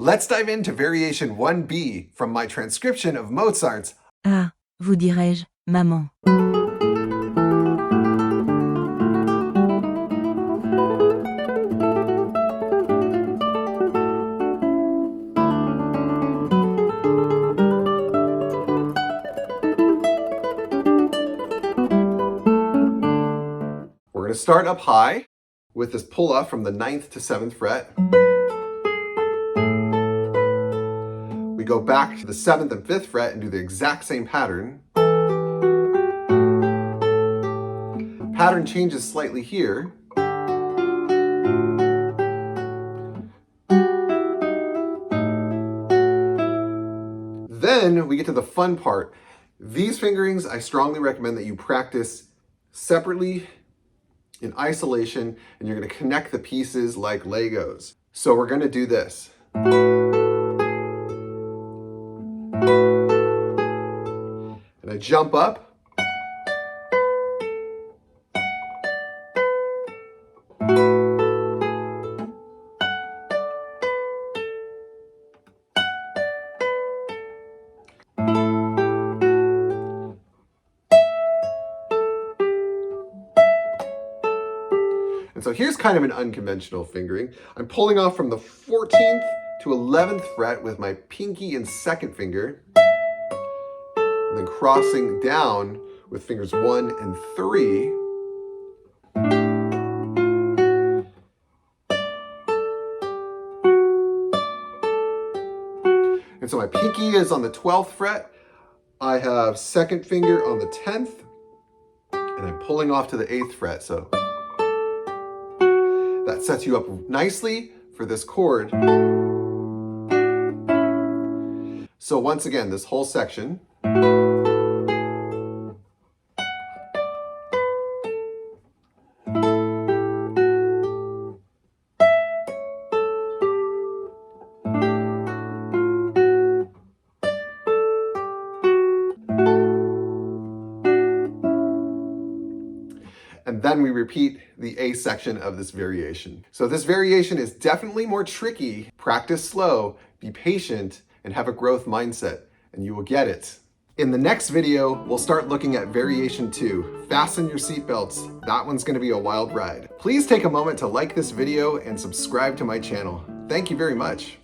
Let's dive into variation 1B from my transcription of Mozart's Ah, vous dirai-je, Maman. We're going to start up high with this pull-off from the 9th to 7th fret. We go back to the 7th and 5th fret and do the exact same pattern. Pattern changes slightly here. Then we get to the fun part. These fingerings, I strongly recommend that you practice separately in isolation, and you're going to connect the pieces like Legos. So we're going to do this. And I jump up. And so here's kind of an unconventional fingering. I'm pulling off from the 14th to 11th fret with my pinky and second finger, and then crossing down with fingers 1 and 3. And so my pinky is on the 12th fret. I have second finger on the 10th, and I'm pulling off to the 8th fret. So that sets you up nicely for this chord. So once again, this whole section. And then we repeat the A section of this variation. So this variation is definitely more tricky. Practice slow, be patient, and have a growth mindset, and you will get it. In the next video, we'll start looking at variation 2. Fasten your seatbelts. That one's going to be a wild ride. Please take a moment to like this video and subscribe to my channel. Thank you very much.